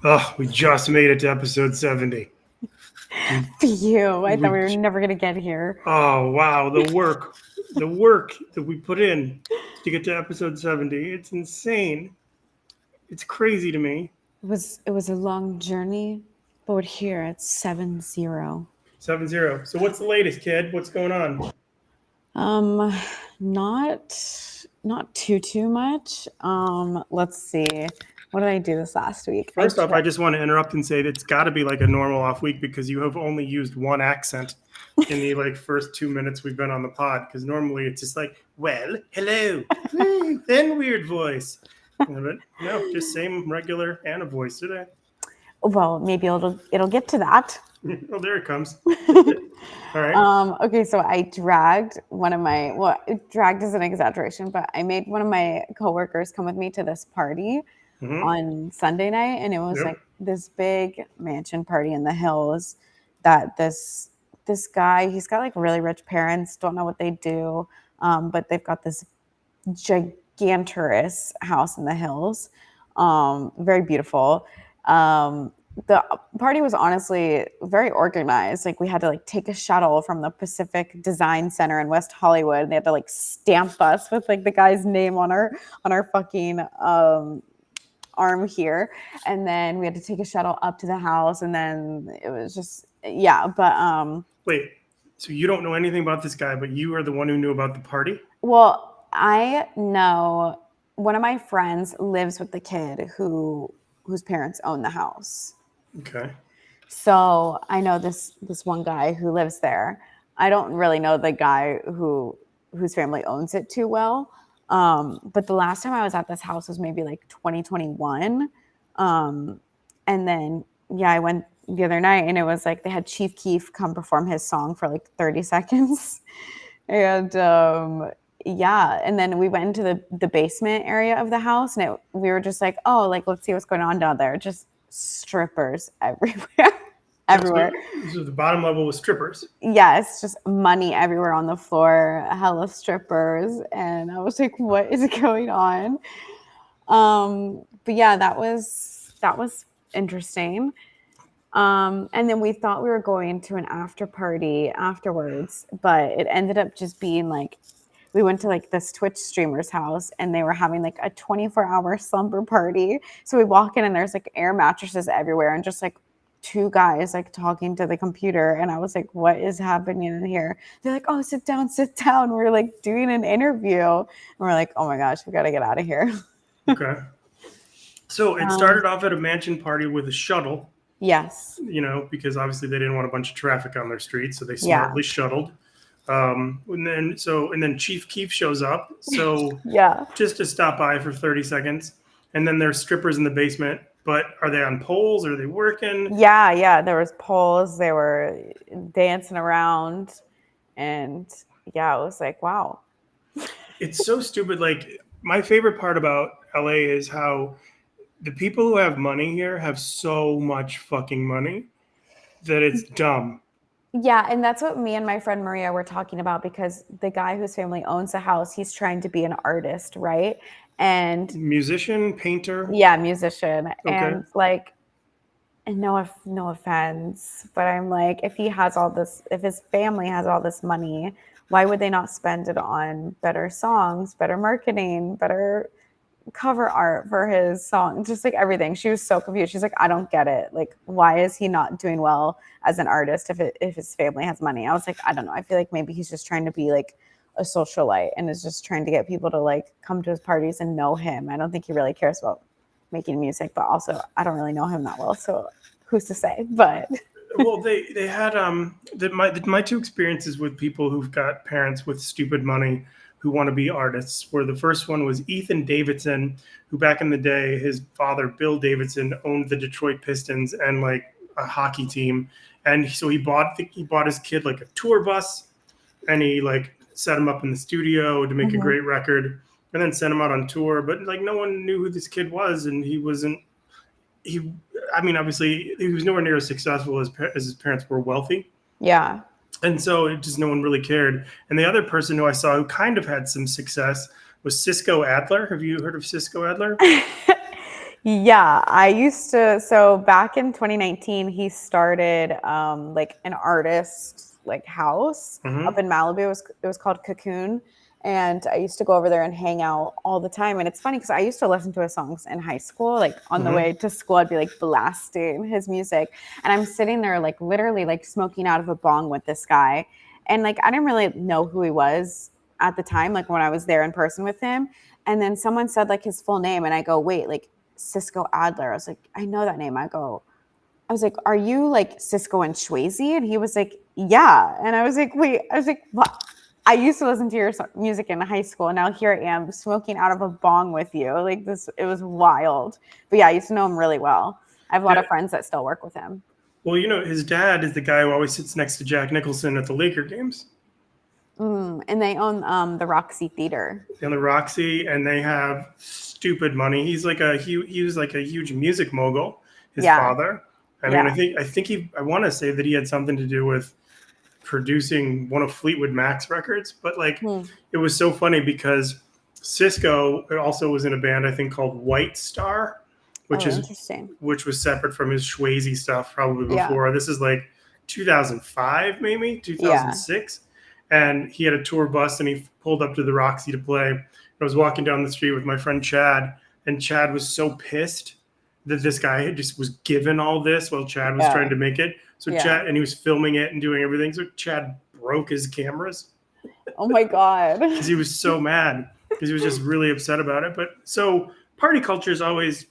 Oh, we just made it to episode 70. Phew, I thought we were never going to get here. Oh, wow. The work that we put in to get to episode 70. It's insane. It's crazy to me. It was a long journey, but we're here at 7-0. 70. So what's the latest, kid? What's going on? Um, not too much. Let's see. What did I do this last week? First off, I just want to interrupt and say that it's got to be like a normal off week because you have only used one accent in the first 2 minutes we've been on the pod. Because normally it's just like, well, hello, then weird voice. But no, just same regular Anna voice today. Well, maybe it'll get to that. Oh, there it comes. All right. Okay, so I dragged dragged is an exaggeration, but I made one of my coworkers come with me to this party on Sunday night, and it was like this big mansion party in the hills that this guy, he's got like really rich parents, don't know what they do, but they've got this gigantorous house in the hills, very beautiful. The party was honestly very organized. Like we had to like take a shuttle from the Pacific Design Center in West Hollywood, and they had to like stamp us with like the guy's name on our fucking arm here, and then we had to take a shuttle up to the house, and then it was just but wait, so you don't know anything about this guy, but you are the one who knew about the party? Well, I know one of my friends lives with the kid whose parents own the house. Okay. So I know this one guy who lives there. I don't really know the guy whose family owns it too well. But the last time I was at this house was maybe like 2021. And then I went the other night, and it was like they had Chief Keef come perform his song for like 30 seconds. And and then we went into the basement area of the house, and we were just like, oh, like let's see what's going on down there. Just strippers everywhere. Everywhere. So the bottom level was strippers. Yes, just money everywhere on the floor, hella strippers. And I was like, what is going on? But yeah, that was interesting. And then we thought we were going to an after party afterwards, but it ended up just being like, we went to like this Twitch streamer's house, and they were having like a 24-hour slumber party. So we walk in, and there's like air mattresses everywhere, and just like two guys like talking to the computer. And I was like, what is happening in here? They're like, oh, sit down. We're like doing an interview, and we're like, oh my gosh, we got to get out of here. Okay. So it started off at a mansion party with a shuttle. Yes. Because obviously they didn't want a bunch of traffic on their street, so they smartly shuttled. And then Chief Keef shows up. So just to stop by for 30 seconds. And then there's strippers in the basement. But are they on poles? Are they working? Yeah. There was poles. They were dancing around. And it was like, wow. It's so stupid. Like, my favorite part about LA is how the people who have money here have so much fucking money that it's dumb. Yeah, and that's what me and my friend Maria were talking about, because the guy whose family owns the house, he's trying to be an artist, right? And musician, painter. Yeah, musician. Okay. And like, and no offense, but I'm like, if his family has all this money, why would they not spend it on better songs, better marketing, better cover art for his song, just like everything? She was so confused. She's like, I don't get it. Like, why is he not doing well as an artist if his family has money? I was like, I don't know. I feel like maybe he's just trying to be like a socialite and is just trying to get people to like come to his parties and know him. I don't think he really cares about making music, but also I don't really know him that well, so who's to say? But well, they had my two experiences with people who've got parents with stupid money who want to be artists, where the first one was Ethan Davidson, who back in the day, his father, Bill Davidson, owned the Detroit Pistons and like a hockey team. And so he bought his kid like a tour bus, and he like set him up in the studio to make a great record, and then sent him out on tour. But like no one knew who this kid was, and obviously he was nowhere near as successful as his parents were wealthy. Yeah. And so it just no one really cared. And the other person who I saw who kind of had some success was Cisco Adler. Have you heard of Cisco Adler? Yeah, I used to. So back in 2019, he started like an artist like house up Mm-hmm. in Malibu. It was called Cocoon, and I used to go over there and hang out all the time. And it's funny because I used to listen to his songs in high school. Like on the Mm-hmm. way to school, I'd be like blasting his music, and I'm sitting there like literally like smoking out of a bong with this guy, and like I didn't really know who he was at the time. Like when I was there in person with him, and then someone said like his full name, and I go, wait, like Cisco Adler. I was like, I know that name. I was like, are you like Cisco and Swayze? And he was like, yeah. And I was like, wait, I was like, what? I used to listen to your music in high school, and now here I am smoking out of a bong with you. Like this, it was wild. But yeah, I used to know him really well. I have a lot Yeah. of friends that still work with him. Well, his dad is the guy who always sits next to Jack Nicholson at the Laker games. And they own the Roxy Theater. And the Roxy, and they have stupid money. He was like a huge music mogul. His Yeah, father. I mean, yeah. I want to say that he had something to do with producing one of Fleetwood Mac's records, but like Hmm. it was so funny because Cisco also was in a band I think called White Star, which Oh, is interesting. which was separate from his Swayze stuff probably Yeah, before. This is like 2005, maybe yeah. 2006. And he had a tour bus and he pulled up to the Roxy to play. I was walking down the street with my friend Chad, and Chad was so pissed that this guy just was given all this while Chad was trying Yeah, to make it. So yeah. Chad, and he was filming it and doing everything. So Chad broke his cameras Oh my God. because he was so mad because he was just really upset about it. But so party culture is always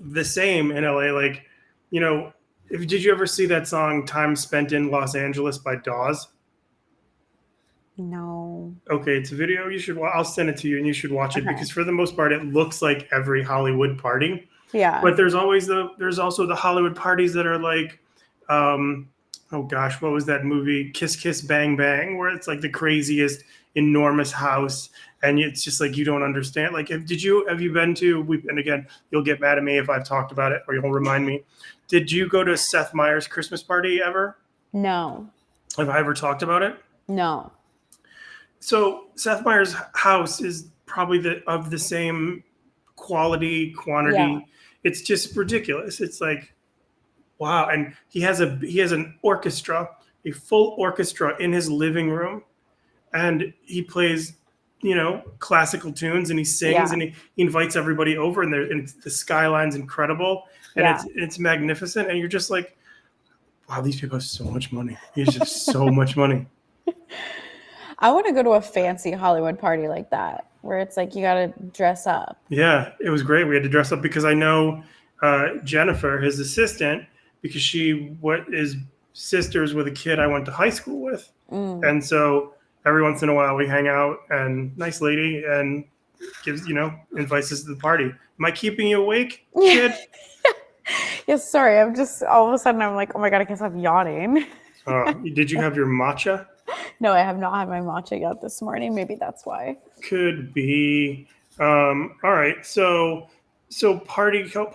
the same in LA. Like, you know, did you ever see that song "Time Spent in Los Angeles" by Dawes? No. Okay, it's a video you should. I'll send it to you, and you should watch it Okay. because for the most part, it looks like every Hollywood party. Yeah. But there's also the Hollywood parties that are like, oh gosh, what was that movie, Kiss Kiss Bang Bang, where it's like the craziest enormous house, and it's just like you don't understand. Like, have you been to? And again, you'll get mad at me if I've talked about it, or you'll remind me. Did you go to Seth Meyers' Christmas party ever? No. Have I ever talked about it? No. So Seth Meyers' house is probably of the same quality, Yeah. quantity. It's just ridiculous. It's like wow, and he has an orchestra, a full orchestra in his living room, and he plays, classical tunes, and he sings, Yeah. and he invites everybody over, and the skyline's incredible, and Yeah. it's magnificent, and you're just like, wow, these people have so much money. He has just so much money. I want to go to a fancy Hollywood party like that where it's like you got to dress up. Yeah, it was great. We had to dress up because I know Jennifer, his assistant, because she is sisters with a kid I went to high school with, Mm. and so every once in a while we hang out. And nice lady, and invites us to the party. Am I keeping you awake, kid? Yes, sorry. I'm just all of a sudden I'm like, oh my God, I guess I'm yawning. Did you have your matcha? No, I have not had my matcha yet this morning. Maybe that's why. Could be. All right. So parties are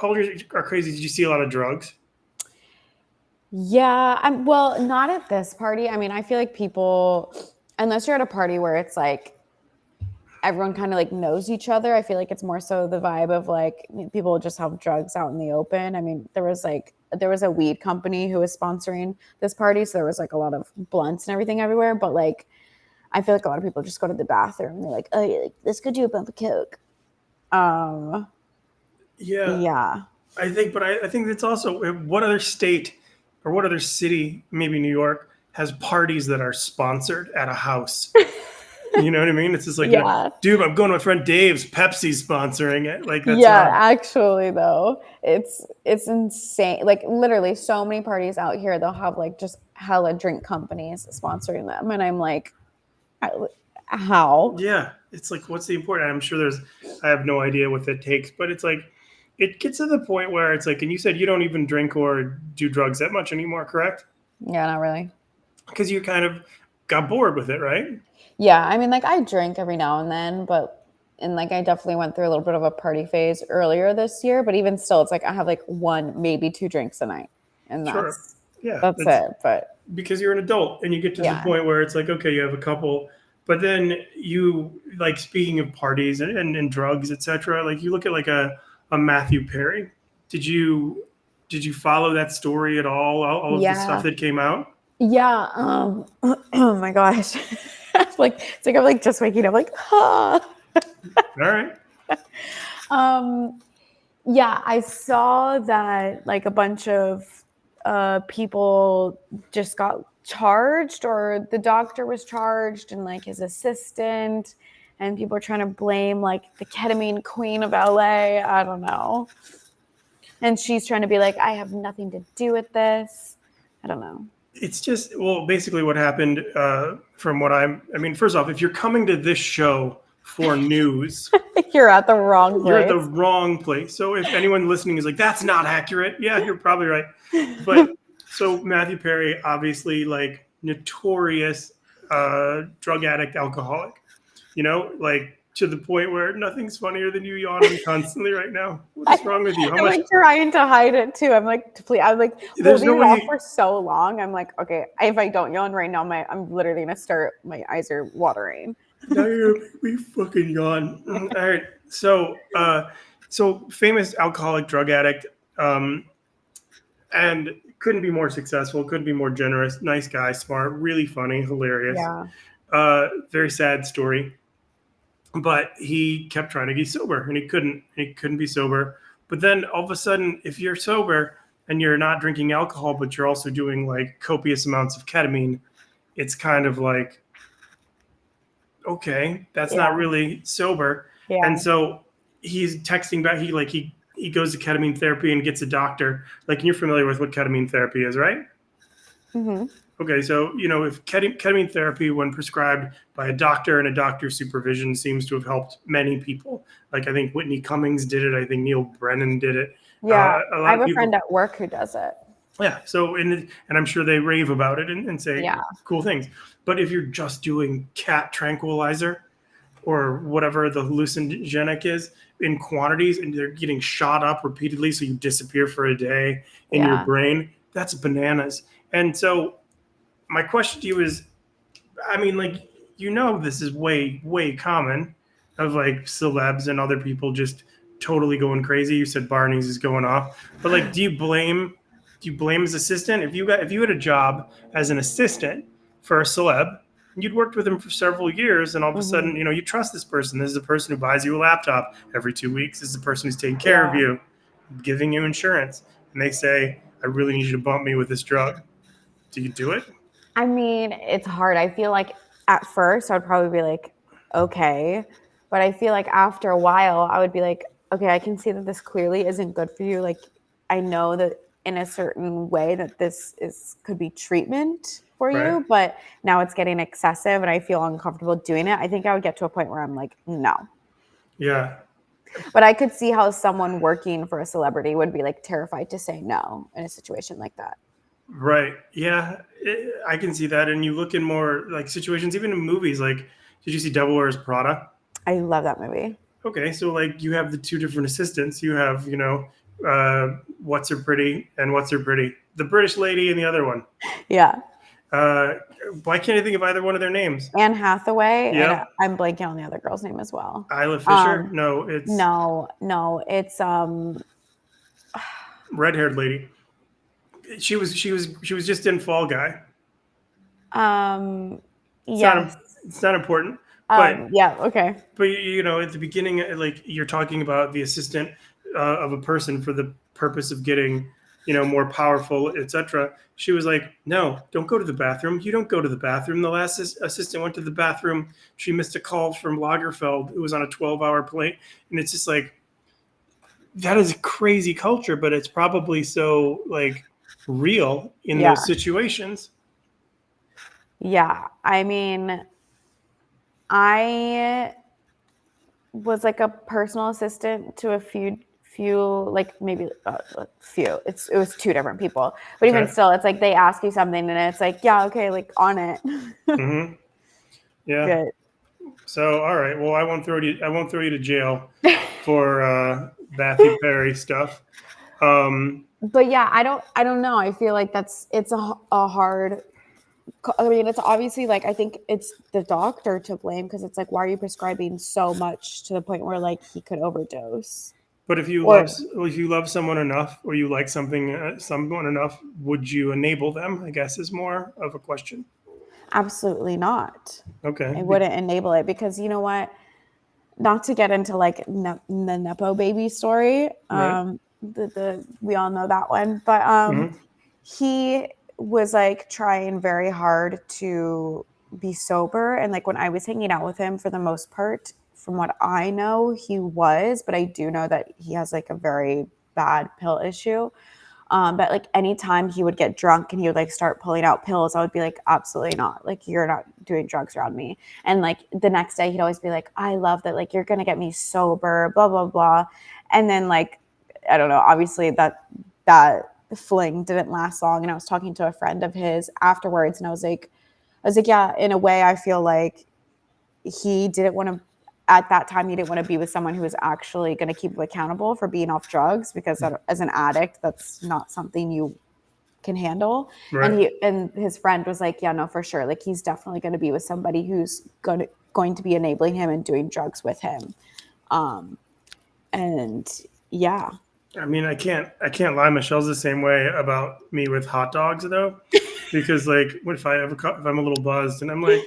crazy. Did you see a lot of drugs? Yeah, well, not at this party. I mean, I feel like people, unless you're at a party where it's like everyone kind of like knows each other, I feel like it's more so the vibe of like people just have drugs out in the open. I mean, there was a weed company who was sponsoring this party, so there was like a lot of blunts and everything everywhere. But like, I feel like a lot of people just go to the bathroom and they're like, oh, yeah, like, let's go do a bump of coke. Yeah, Yeah. but I think it's also what other state or what other city, maybe New York, has parties that are sponsored at a house. You know what I mean? It's just like, Yeah. dude, I'm going to my friend Dave's. Pepsi's sponsoring it. Like that's Yeah, not. actually though, it's insane. Like literally so many parties out here, they'll have like just hella drink companies sponsoring them. And I'm like, how? Yeah, it's like, what's the important? I'm sure I have no idea what that takes, but it's like, it gets to the point where it's like, and you said you don't even drink or do drugs that much anymore, correct? Yeah, not really. Because you kind of got bored with it, right? Yeah, I mean like I drink every now and then, but and like I definitely went through a little bit of a party phase earlier this year, but even still it's like I have like one, maybe two drinks a night. And Sure. Yeah, that's it. But because you're an adult and you get to the yeah. point where it's like, okay, you have a couple, but then you like speaking of parties and drugs, etc. Like you look at like a Matthew Perry. Did you follow that story at all of the stuff that came out? Yeah. Oh my gosh. It's like I'm like just waking up like, huh. All right. Yeah, I saw that like a bunch of people just got charged, or the doctor was charged and like his assistant, and people are trying to blame like the ketamine queen of LA. I don't know. And she's trying to be like, I have nothing to do with this. I don't know. It's just, well, basically what happened, from what I mean, first off, if you're coming to this show for news, You're at the wrong place. you're at the wrong place. So if anyone listening is like, that's not accurate, yeah, you're probably right. But so Matthew Perry, obviously, like notorious drug addict, alcoholic, like to the point where nothing's funnier than you yawning constantly right now. What's wrong with you? I'm like trying to hide it too. I'm like, please. I'm like holding it off for so long. I'm like, okay, if I don't yawn right now, I'm literally gonna start. My eyes are watering. Now you're gonna make me fucking yawn. All right. So, famous alcoholic, drug addict, and couldn't be more successful. Couldn't be more generous. Nice guy, smart, really funny, hilarious. Yeah. Very sad story. But he kept trying to get sober, and he couldn't. He couldn't be sober. But then all of a sudden, if you're sober and you're not drinking alcohol, but you're also doing like copious amounts of ketamine, it's kind of like, okay, that's not really sober. Yeah. And so he's texting back. He goes to ketamine therapy and gets a doctor. Like, and you're familiar with what ketamine therapy is, right? Mm-hmm. Okay, so if ketamine therapy, when prescribed by a doctor and a doctor's supervision, seems to have helped many people. Like I think Whitney Cummings did it. I think Neil Brennan did it. Yeah, I have a friend at work who does it. Yeah, so and I'm sure they rave about it and say cool things. But if you're just doing cat tranquilizer or whatever the hallucinogenic is in quantities, and they're getting shot up repeatedly so you disappear for a day in your brain, that's bananas. And so my question to you is, I mean, like, this is way, way common of like celebs and other people just totally going crazy. You said Barney's is going off, but like, do you blame his assistant? If you had a job as an assistant for a celeb, and you'd worked with him for several years, and all of a sudden, you trust this person. This is the person who buys you a laptop every 2 weeks. This is the person who's taking care of you, giving you insurance. And they say, I really need you to bump me with this drug. Do you do it? I mean, it's hard. I feel like at first I would probably be like, okay. But I feel like after a while I would be like, okay, I can see that this clearly isn't good for you. Like, I know that in a certain way that this could be treatment for you, but now it's getting excessive and I feel uncomfortable doing it. I think I would get to a point where I'm like, no. Yeah. But I could see how someone working for a celebrity would be like terrified to say no in a situation like that. Right. Yeah, I can see that. And you look in more like situations, even in movies. Like, did you see Devil Wears Prada? I love that movie. Okay, so like you have the two different assistants. You have, What's Her Pretty and What's Her Pretty, the British lady and the other one. Yeah. Why can't I think of either one of their names? Anne Hathaway. Yeah. I'm blanking on the other girl's name as well. Isla Fisher? No, it's red-haired lady. She was just in Fall Guy. Yes. It's not important. But yeah, okay. But at the beginning, like you're talking about the assistant of a person for the purpose of getting, more powerful, etc. She was like, "No, don't go to the bathroom. You don't go to the bathroom." The last assistant went to the bathroom. She missed a call from Lagerfeld, who was on a 12-hour plane, and it's just like, that is a crazy culture, but it's probably so like real in those situations. Yeah, I mean, I was like a personal assistant to a few like maybe a few. It was two different people, but even still, it's like they ask you something and it's like, yeah, okay, like on it. Mm-hmm. Yeah. Good. So all right, well, I won't throw you to jail for Matthew Perry stuff. But yeah, I don't know. I feel like it's a hard. I mean, it's obviously like, I think it's the doctor to blame, because it's like, why are you prescribing so much to the point where like he could overdose? But if you Or love someone enough, or you like someone enough, would you enable them? I guess is more of a question. absolutely not. Okay. I wouldn't enable it because you know what? Not to get into like the Nepo baby story. Right. The we all know that one, but Hmm. he was like trying very hard to be sober, and like when I was hanging out with him, for the most part, from what I know, he was, but I do know that he has like a very bad pill issue. But like anytime he would get drunk and he would like start pulling out pills, I would be like, absolutely not. Like you're not doing drugs around me. And like the next day he'd always be like, I love that, like you're gonna get me sober, blah, blah, blah. And then like, I don't know, obviously that fling didn't last long. And I was talking to a friend of his afterwards and I was like, yeah, in a way I feel like he didn't want to at that time he didn't want to be with someone who was actually going to keep him accountable for being off drugs because as an addict that's not something you can handle. And Right. his friend was like, yeah, no, for sure, like he's definitely going to be with somebody who's going to be enabling him and doing drugs with him. And yeah. I mean, I can't lie. Michelle's the same way about me with hot dogs, though, because like, what if if I'm a little buzzed and I'm like,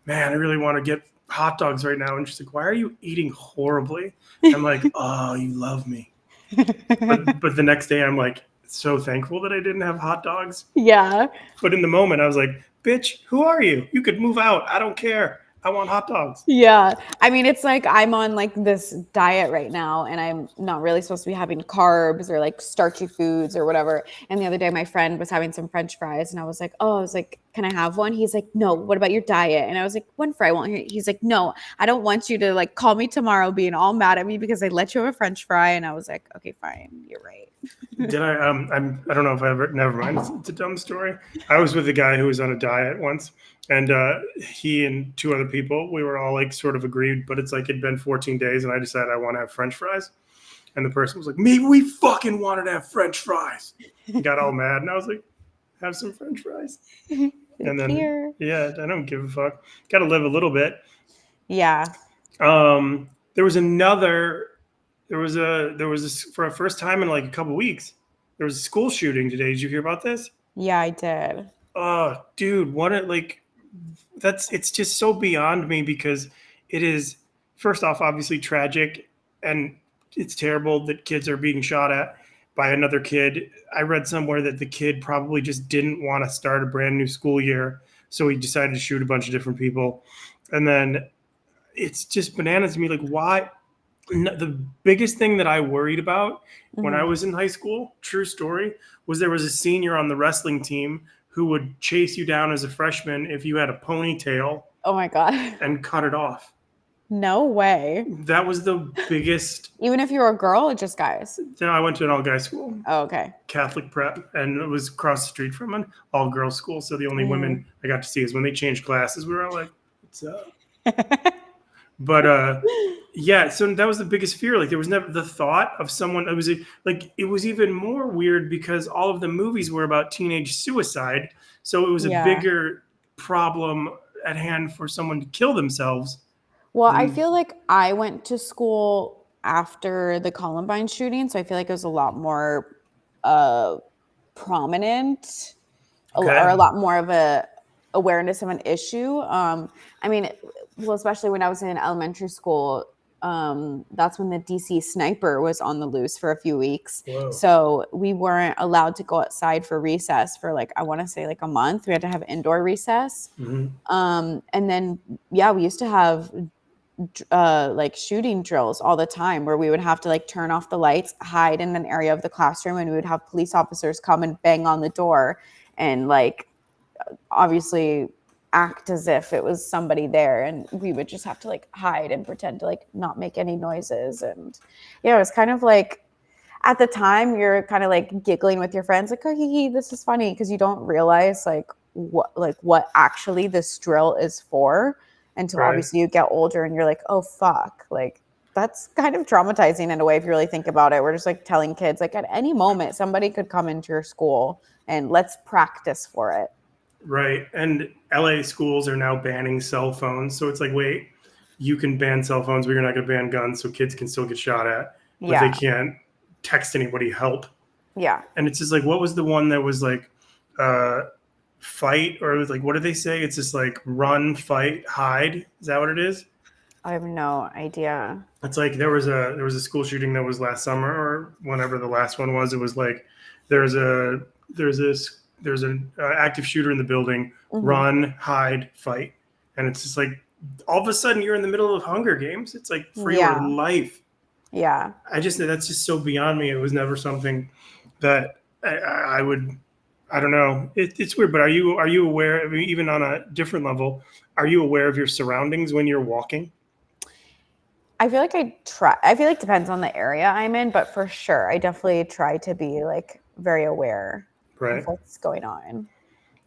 man, I really want to get hot dogs right now, and she's like, why are you eating horribly? I'm like, oh, you love me. But the next day, I'm like, so thankful that I didn't have hot dogs. Yeah. But in the moment, I was like, bitch, who are you? You could move out. I don't care. I want hot dogs. Yeah. I mean, it's like I'm on like this diet right now and I'm not really supposed to be having carbs or like starchy foods or whatever. And the other day my friend was having some French fries and I was like, oh, I was like, can I have one? He's like, no, what about your diet? And I was like, one fry won't hurt. He's like, no, I don't want you to like call me tomorrow being all mad at me because I let you have a French fry. And I was like, okay, fine. You're right. Did I? I don't know if I ever. Never mind. It's a dumb story. I was with a guy who was on a diet once, and he and two other people. We were all like sort of agreed, but it's like it'd been 14 days, and I decided I want to have French fries, and the person was like, "Maybe we fucking wanted to have French fries." He got all mad, and I was like, "Have some French fries." Like And then here. yeah, I don't give a fuck. Got to live a little bit. Yeah. There was another. There was for a first time in like a couple weeks. There was a school shooting today. Did you hear about this? Yeah, I did. Oh, dude, what it like it's just so beyond me because it is first off obviously tragic and it's terrible that kids are being shot at by another kid. I read somewhere that the kid probably just didn't want to start a brand new school year, so he decided to shoot a bunch of different people. And then it's just bananas to me like why the biggest thing that I worried about when I Mhm. was in high school, true story, was there was a senior on the wrestling team who would chase you down as a freshman if you had a ponytail Oh my God. and cut it off. No way. That was the biggest. Even if you're a girl or just guys? I went to an all guys school, Oh, okay. Catholic prep, and it was across the street from an all girls school. So the only Mm. women I got to see is when they changed classes. We were all like, "What's up?" But yeah, so that was the biggest fear. Like there was never the thought of someone. It was like it was even more weird because all of the movies were about teenage suicide. So it was a Yeah. bigger problem at hand for someone to kill themselves Well, I than feel like I went to school after the Columbine shooting, so I feel like it was a lot more uh prominent or okay. a lot more of a awareness of an issue. I mean, well, especially when I was in elementary school, that's when the DC sniper was on the loose for a few weeks. Whoa. So we weren't allowed to go outside for recess for like, I want to say like a month. We had to have indoor recess. Hmm. And then, yeah, we used to have like shooting drills all the time where we would have to like turn off the lights, hide in an area of the classroom, and we would have police officers come and bang on the door and like obviously act as if it was somebody there, and we would just have to like hide and pretend to like not make any noises. And yeah, it was kind of like at the time you're kind of like giggling with your friends like, oh, this is funny, because you don't realize what actually this drill is for until Right. obviously you get older and you're like, oh fuck, like that's kind of traumatizing in a way if you really think about it. We're just like telling kids like at any moment somebody could come into your school and let's practice for it. Right. And LA schools are now banning cell phones. So it's like, wait, you can ban cell phones, but you're not going to ban guns, so kids can still get shot at. but they Yeah. can't text anybody help. Yeah. And it's just like, what was the one that was like, fight, or it was like, what did they say? It's just like run, fight, hide. Is that what it is? I have no idea. It's like there was a school shooting that was last summer or whenever the last one was. It was like there's a there's an active shooter in the building. Mhm. Run, hide, fight, and it's just like all of a sudden you're in the middle of Hunger Games. It's like for your Yeah. life. Yeah. That's just so beyond me. It was never something that I would. I don't know. It's weird, but are you aware? I mean, even on a different level, are you aware of your surroundings when you're walking? I feel like I try. I feel like it depends on the area I'm in, but for sure, I definitely try to be like very aware of Right. what's going on.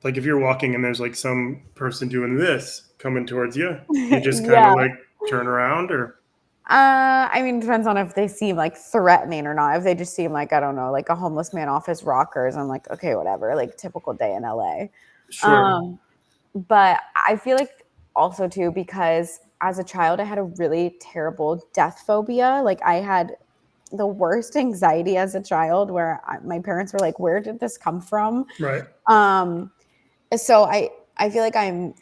Like if you're walking and there's like some person doing this coming towards you, you just kind of Yeah. like turn around, or I mean, it depends on if they seem like threatening or not. If they just seem like, I don't know, like a homeless man off his rockers, I'm like, okay, whatever, like typical day in LA. sure. Um, but I feel like also too, because as a child, I had a really terrible death phobia. Like I had the worst anxiety as a child where my parents were like, where did this come from? Right. Um, so I feel like I'm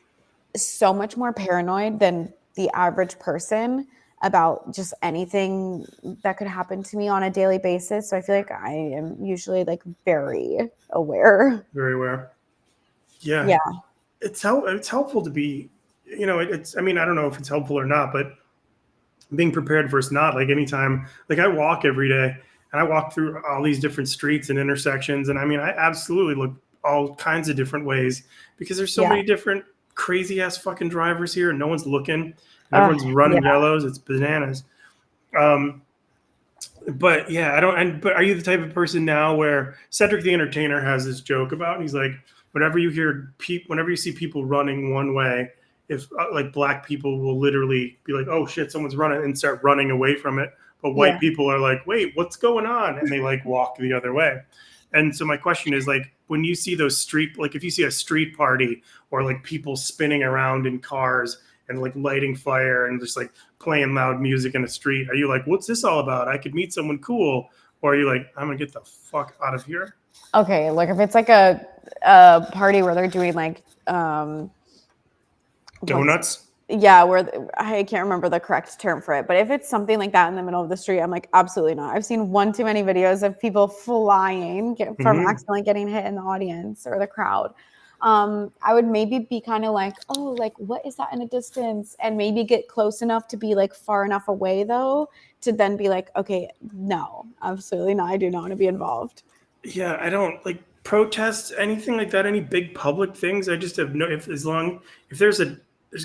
so much more paranoid than the average person about just anything that could happen to me on a daily basis. So I feel like I am usually like very aware. Very aware. Yeah. Yeah. It's helpful to be, it's, I mean, I don't know if it's helpful or not, but being prepared versus not. Like anytime, like I walk every day and I walk through all these different streets and intersections. And I mean, I absolutely look all kinds of different ways because there's so Yeah. many different crazy ass fucking drivers here and no one's looking and everyone's Yeah. running yellows. It's bananas. Um, but yeah, I don't. But are you the type of person now where Cedric the Entertainer has this joke about? He's like, whenever you see people running one way, if like black people will literally be like, oh shit, someone's running and start running away from it. But white Yeah. people are like, wait, what's going on? And they like walk the other way. And so my question is like, when you see those like if you see a street party or like people spinning around in cars and like lighting fire and just like playing loud music in the street, are you like, what's this all about? I could meet someone cool. Or are you like, I'm gonna get the fuck out of here? Okay. Like if it's like a party where they're doing like, Donuts? yeah, where I can't remember the correct term for it, but if it's something like that in the middle of the street, I'm like, absolutely not. I've seen one too many videos of people flying from Mm-hmm. accidentally getting hit in the audience or the crowd. I would maybe be kind of like, oh, like what is that in a distance, and maybe get close enough to be like far enough away though to then be like, okay, no, absolutely not. I do not want to be involved. Yeah, I don't like protests, anything like that, any big public things. I just have no, if there's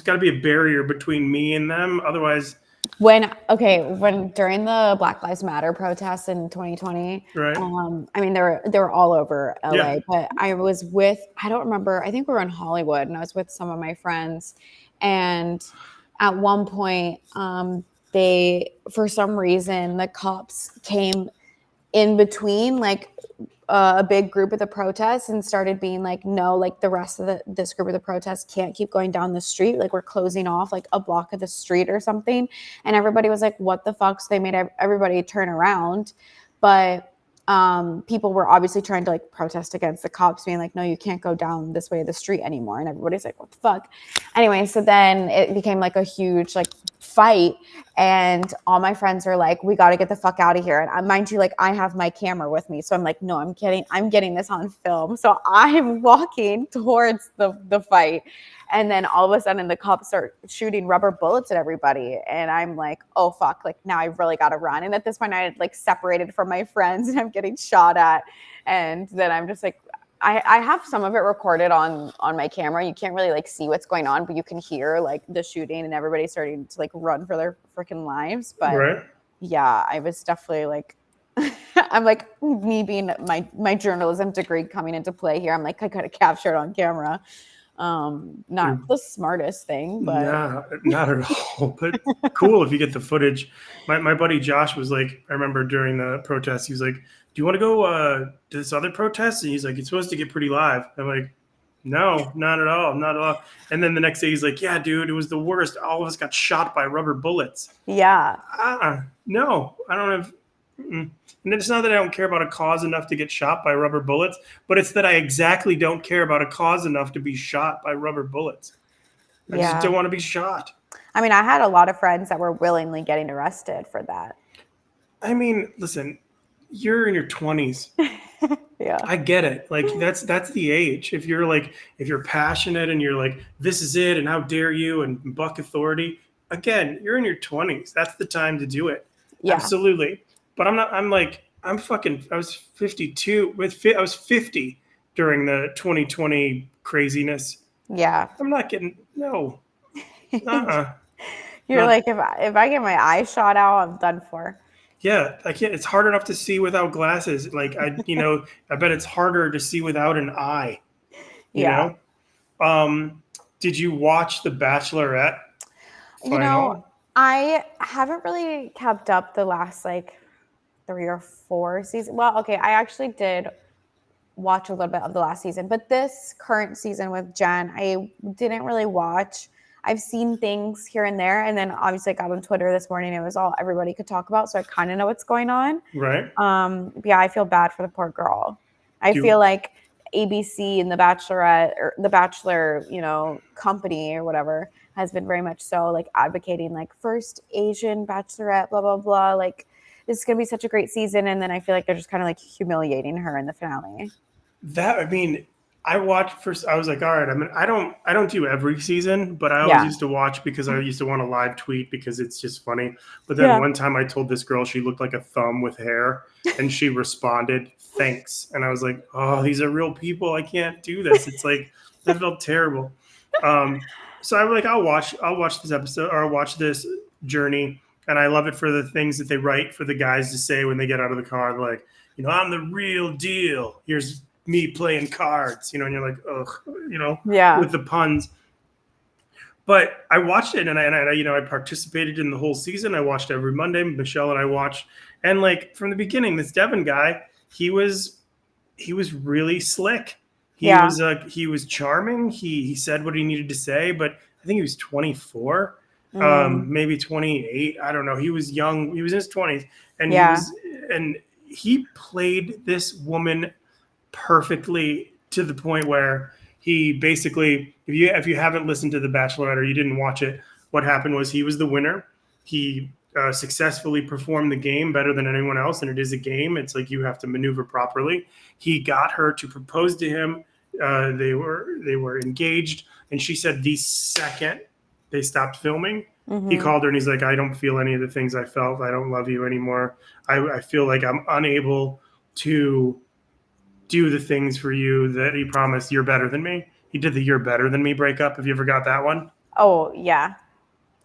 got to be a barrier between me and them. Otherwise, When during the Black Lives Matter protests in 2020, right? I mean they were all over Yeah. LA, but I was with, I don't remember, I think we were in Hollywood and I was with some of my friends, and at one point they, for some reason, the cops came in between like a big group of the protests and started being like, no, like the rest of this group of the protests can't keep going down the street, like we're closing off like a block of the street or something. And everybody was like, what the fuck? So they made everybody turn around. But people were obviously trying to like protest against the cops being like, no, you can't go down this way of the street anymore. And everybody's like, what the fuck? Anyway, so then it became like a huge like fight, and all my friends are like, we got to get the fuck out of here. And mind you, like I have my camera with me, so I'm like, no, I'm getting this on film. So I'm walking towards the fight, and then all of a sudden the cops start shooting rubber bullets at everybody, and I'm like, oh fuck, like now I really got to run. And at this point I had like separated from my friends and I'm getting shot at, and then I'm just like, I have some of it recorded on my camera. You can't really like see what's going on, but you can hear like the shooting and everybody starting to like run for their freaking lives. But Right. yeah, I was definitely like, I'm like, me being my journalism degree coming into play here. I'm like, I could have captured on camera. Not the smartest thing, but Nah, not at all. But cool if you get the footage. My buddy Josh was like, I remember during the protest, he was like, do you want to go to this other protest? And he's like, it's supposed to get pretty live. I'm like, no, not at all, not at all. And then the next day he's like, yeah, dude, it was the worst. All of us got shot by rubber bullets. yeah. No, I don't have. Mm-mm. And it's not that I don't care about a cause enough to get shot by rubber bullets, but it's that I exactly don't care about a cause enough to be shot by rubber bullets. I just Yeah. don't want to be shot. I mean, I had a lot of friends that were willingly getting arrested for that. I mean, listen, you're in your 20s. Yeah. I get it. Like that's the age. If you're passionate and you're like, this is it, and how dare you, and buck authority. Again, you're in your 20s. That's the time to do it. Yeah. Absolutely. But I'm not. I'm like I'm fucking. I was 52. I was 50 during the 2020 craziness. Yeah. I'm not getting no. Uh-uh. You're Not. like, if I get my eye shot out, I'm done for. Yeah, I can't. It's hard enough to see without glasses. I bet it's harder to see without an eye. You Yeah. know. Um, did you watch the Bachelorette You know, Final? I haven't really kept up the last like 3 or 4 seasons. Well, okay, I actually did watch a little bit of the last season, but this current season with Jen, I didn't really watch. I've seen things here and there, and then obviously I got on Twitter this morning. It was all everybody could talk about, so I kind of know what's going on. Right? Yeah, I feel bad for the poor girl. I Do you, feel like ABC and the Bachelorette or the Bachelor, company or whatever has been very much so like advocating like first Asian Bachelorette, blah blah blah. Like this is gonna be such a great season, and then I feel like they're just kind of like humiliating her in the finale. that I mean, I watched first. I was like, all right. I mean, I don't do every season, but I always Yeah. used to watch because I used to want to live tweet because it's just funny. But then Yeah. one time I told this girl she looked like a thumb with hair, and she responded, "Thanks." And I was like, oh, these are real people. I can't do this. It's like that felt terrible. Um, so I'm like, I'll watch this episode or I'll watch this journey, and I love it for the things that they write for the guys to say when they get out of the car. They're like, I'm the real deal. Here's me playing cards, and you're like, ugh, Yeah. with the puns. But I watched it, and I participated in the whole season. I watched every Monday. Michelle and I watched, and like from the beginning, this Devin guy, he was really slick. Yeah. He was charming. He said what he needed to say, but I think he was 24, Mm, maybe 28. I don't know. He was young. He was in his 20s, and yeah. he played this woman perfectly to the point where he basically, if you haven't listened to The Bachelorette or you didn't watch it, what happened was he was the winner. He successfully performed the game better than anyone else, and it is a game. It's like you have to maneuver properly. He got her to propose to him. They were engaged, and she said the second they stopped filming, he Mm-hmm. called her and he's like, I don't feel any of the things I felt. I don't love you anymore. I feel like I'm unable to do the things for you that he promised. You're better than me. He did the "you're better than me" breakup. Have you ever got that one? Oh, yeah.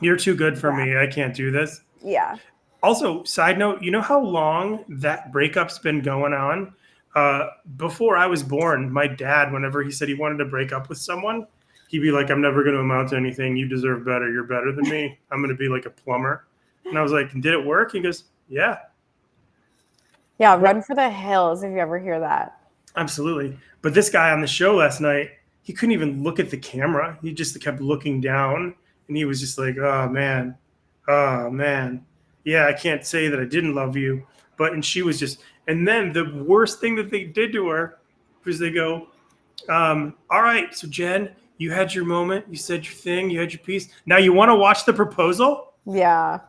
You're too good for Yeah. me. I can't do this. Yeah. Also, side note, you know how long that breakup's been going on? Before I was born, my dad, whenever he said he wanted to break up with someone, he'd be like, I'm never going to amount to anything. You deserve better. You're better than me. I'm going to be like a plumber. And I was like, did it work? He goes, yeah. Yeah. What? Run for the hills if you ever hear that. Absolutely. But this guy on the show last night, he couldn't even look at the camera. He just kept looking down, and he was just like, oh man, yeah, I can't say that I didn't love you." And she was just, and then the worst thing that they did to her was they go, all right, so Jen, you had your moment, you said your thing, you had your piece. Now you want to watch the proposal? Yeah.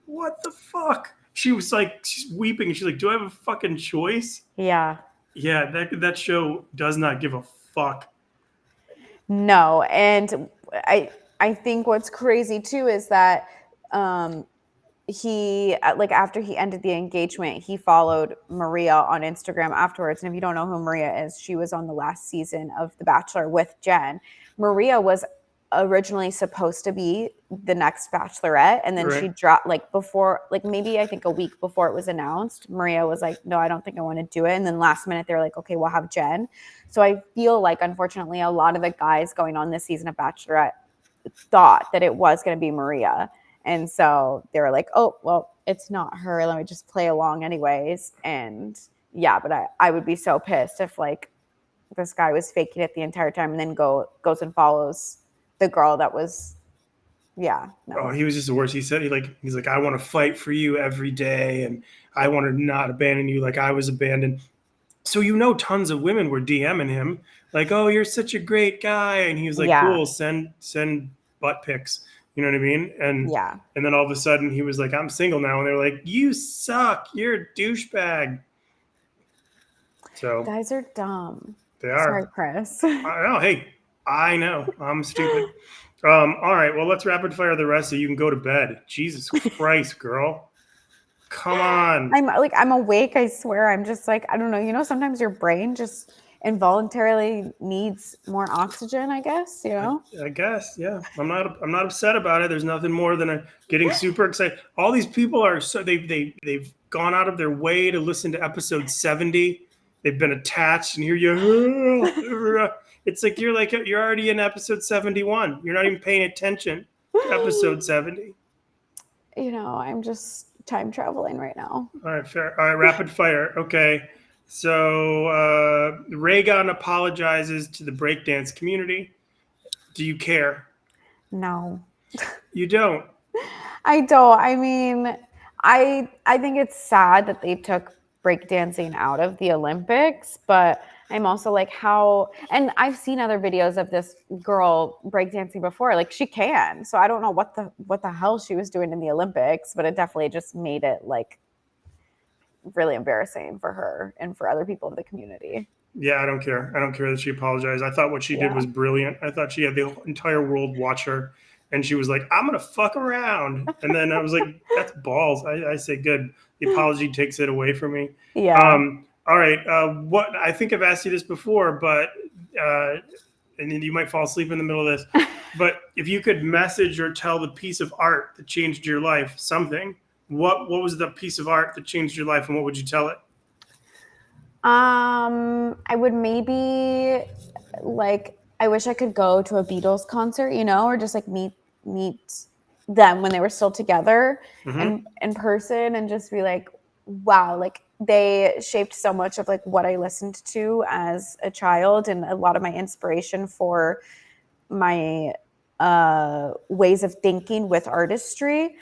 What the fuck? She was like, she's weeping, and she's like, do I have a fucking choice? Yeah. Yeah, that show does not give a fuck. No. And I think what's crazy too is that he like after he ended the engagement, he followed Maria on Instagram afterwards. And if you don't know who Maria is, she was on the last season of The Bachelor with Jen. Maria was originally supposed to be the next Bachelorette, and then she Right. dropped like before, like maybe I think a week before it was announced. Maria was like, "No, I don't think I want to do it." And then last minute they were like, "Okay, we'll have Jen." So I feel like unfortunately a lot of the guys going on this season of Bachelorette thought that it was going to be Maria. And so they were like, oh, well, it's not her. Let me just play along anyways. And yeah, but I would be so pissed if like this guy was faking it the entire time and then goes and follows the girl that was Yeah. No. Oh, he was just the worst. He said he's like, I want to fight for you every day, and I want to not abandon you like I was abandoned. So tons of women were DMing him like, "Oh, you're such a great guy," and he was like, Yeah. "Cool, send butt pics." You know what I mean? Yeah. And then all of a sudden he was like, "I'm single now," and they're like, "You suck. You're a douchebag." So Guys are dumb. they Sorry, are. Chris. I know. Hey, I know. I'm stupid. All right. Well, let's rapid fire the rest so you can go to bed. Jesus Christ, girl. Come on. I'm awake, I swear. I'm just like, I don't know, sometimes your brain just involuntarily needs more oxygen, I guess, I guess, yeah. I'm not upset about it. There's nothing more than getting super excited. All these people are so they've gone out of their way to listen to episode 70. They've been attached, and here you. It's like you're already in episode 71. You're not even paying attention to episode 70. I'm just time traveling right now. All right, fair. All right, rapid fire. Okay. So Raygun apologizes to the breakdance community. Do you care? No. You don't. I don't. I mean, I think it's sad that they took breakdancing out of the Olympics, but I'm also like, how, and I've seen other videos of this girl breakdancing before, like she can. So I don't know what the hell she was doing in the Olympics, but it definitely just made it like really embarrassing for her and for other people in the community. Yeah, I don't care. I don't care that she apologized. I thought what she did was brilliant. I thought she had the entire world watch her, and she was like, "I'm gonna fuck around," and then I was like, "That's balls." I say, "Good." The apology takes it away from me. Yeah. All right. What I think I've asked you this before, but and then you might fall asleep in the middle of this. But if you could message or tell the piece of art that changed your life something, what was the piece of art that changed your life, and what would you tell it? I would maybe like I wish I could go to a Beatles concert, or just like meet them when they were still together and in person and just be like, wow, like they shaped so much of like what I listened to as a child and a lot of my inspiration for my ways of thinking with artistry.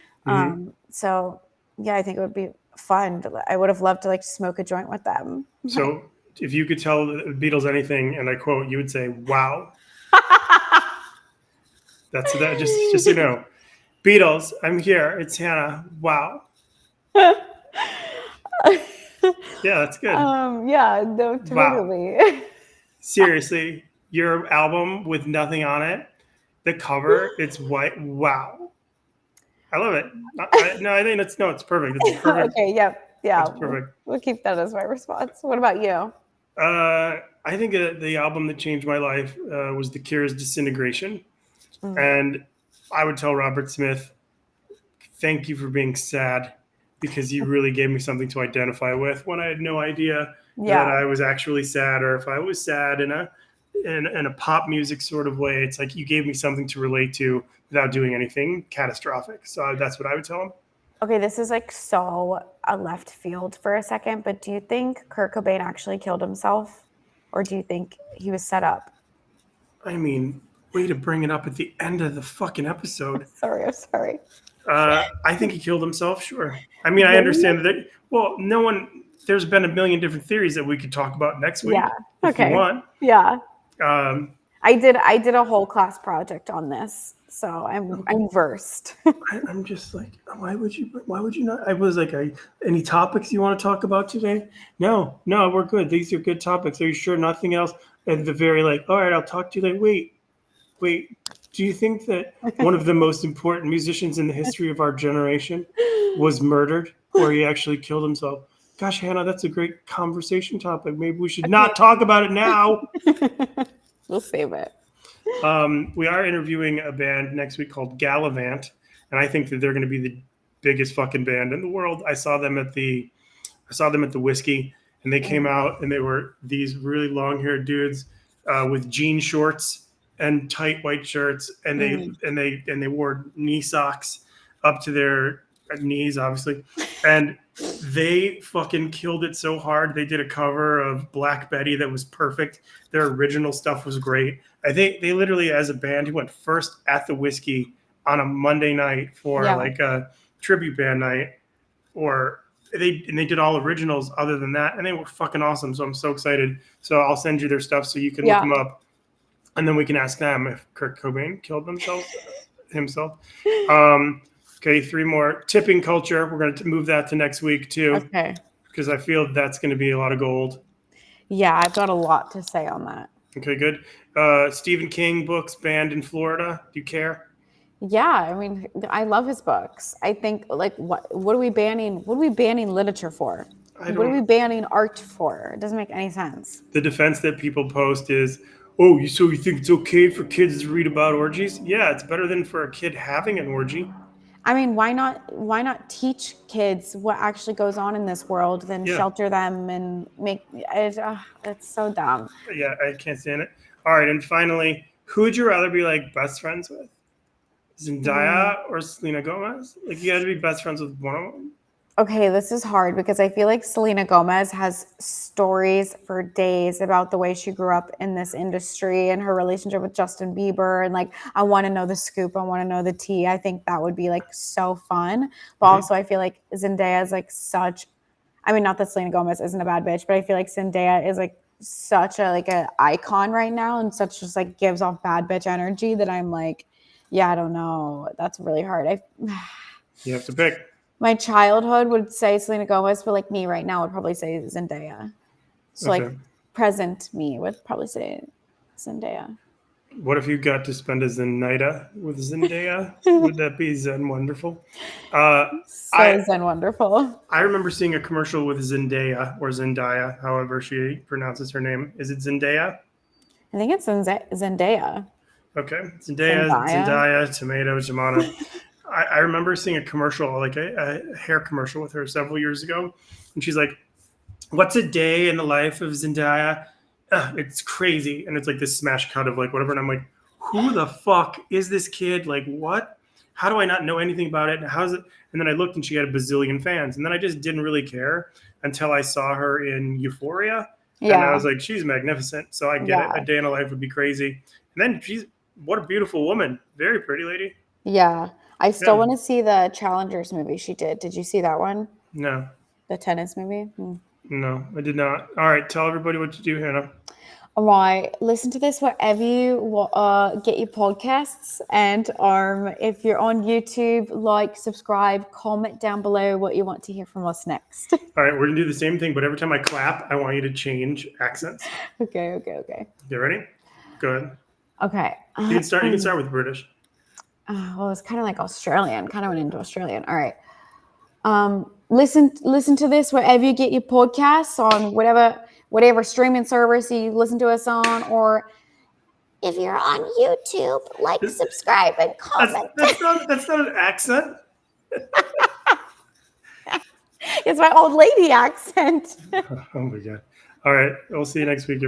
So yeah, I think it would be fun. I would have loved to like smoke a joint with them. So if you could tell the Beatles anything, and I quote, you would say, "Wow." That's that. Just so you know, Beatles, I'm here. It's Hannah. Wow. Yeah, that's good. Yeah, no, totally. Wow. Seriously, your album with nothing on it, the cover, it's white. Wow. I love it. I think it's perfect. It's perfect. Okay, yep. Yeah. It's perfect. We'll keep that as my response. What about you? I think the album that changed my life was The Cure's Disintegration. And I would tell Robert Smith, thank you for being sad, because you really gave me something to identify with when I had no idea that I was actually sad, or if I was sad in a pop music sort of way. It's like you gave me something to relate to without doing anything catastrophic. So that's what I would tell him. Okay, this is like so a left field for a second, but do you think Kurt Cobain actually killed himself, or do you think he was set up? I mean, way to bring it up at the end of the fucking episode. I'm sorry. I think he killed himself, sure. I mean, I understand that. Well, there's been a million different theories that we could talk about next week. Yeah. If you want. Yeah. I did a whole class project on this, so I'm versed. I'm just like, why would you not? I was like, any topics you want to talk about today? No, we're good. These are good topics. Are you sure? Nothing else? At the very all right, I'll talk to you later. Wait. Do you think that one of the most important musicians in the history of our generation was murdered, or he actually killed himself? Gosh, Hannah, that's a great conversation topic. Maybe we should not talk about it now. We'll save it. We are interviewing a band next week called Gallivant, and I think that they're going to be the biggest fucking band in the world. I saw them at the Whiskey, and they came out, and they were these really long-haired dudes with jean shorts and tight white shirts, and they wore knee socks up to their knees, obviously, and they fucking killed it so hard. They did a cover of Black Betty that was perfect. Their original stuff was great. I think they literally, as a band, who went first at the Whiskey on a Monday night for like a tribute band night, or they did all originals other than that, and they were fucking awesome. So I'm so excited. So I'll send you their stuff so you can look them up, and then we can ask them if Kurt Cobain killed himself. Okay, 3 more. Tipping culture. We're going to move that to next week too. Okay. Because I feel that's going to be a lot of gold. Yeah, I've got a lot to say on that. Okay, good. Stephen King books banned in Florida. Do you care? Yeah, I mean, I love his books. I think like what are we banning? What are we banning literature for? What are we banning art for? It doesn't make any sense. The defense that people post is, oh, so you think it's okay for kids to read about orgies? Yeah, it's better than for a kid having an orgy. I mean, why not teach kids what actually goes on in this world, then shelter them and make it? It's so dumb. Yeah, I can't stand it. All right, and finally, who would you rather be like best friends with? ZENdaya or Selena Gomez? Like, you got to be best friends with one of them. Okay, this is hard because I feel like Selena Gomez has stories for days about the way she grew up in this industry and her relationship with Justin Bieber. And like, I want to know the scoop. I want to know the tea. I think that would be like so fun. But also I feel like Zendaya is like I mean, not that Selena Gomez isn't a bad bitch, but I feel like Zendaya is like such a like an icon right now and such just like gives off bad bitch energy that I'm like, yeah, I don't know. That's really hard. You have to pick. My childhood would say Selena Gomez, but like me right now would probably say Zendaya. So like present me would probably say Zendaya. What if you got to spend a Zen nighta with Zendaya? Would that be Zen wonderful? Zen wonderful. I remember seeing a commercial with Zendaya or Zendaya, however she pronounces her name. Is it Zendaya? I think it's Zendaya. Okay, Zendaya, tomato. I remember seeing a commercial, like a hair commercial with her several years ago. And she's like, what's a day in the life of Zendaya? It's crazy. And it's like this smash cut of like whatever. And I'm like, who the fuck is this kid? Like, what? How do I not know anything about it? How's it? And then I looked and she had a bazillion fans. And then I just didn't really care until I saw her in Euphoria. Yeah. And I was like, she's magnificent. So I get it. A day in a life would be crazy. And then what a beautiful woman. Very pretty lady. Yeah. I still want to see the Challengers movie she did. Did you see that one? No. The tennis movie? No, I did not. All right. Tell everybody what to do, Hannah. All right. Listen to this wherever you get your podcasts. And if you're on YouTube, like, subscribe, comment down below what you want to hear from us next. All right. We're going to do the same thing, but every time I clap, I want you to change accents. Okay. You ready? Go ahead. Okay. You can start with British. Well, it's kind of like Australian. Kind of went into Australian. All right. Listen to this wherever you get your podcasts, on whatever streaming service you listen to us on, or if you're on YouTube, like, subscribe, and comment. That's not an accent. It's my old lady accent. Oh my God. All right. We'll see you next week.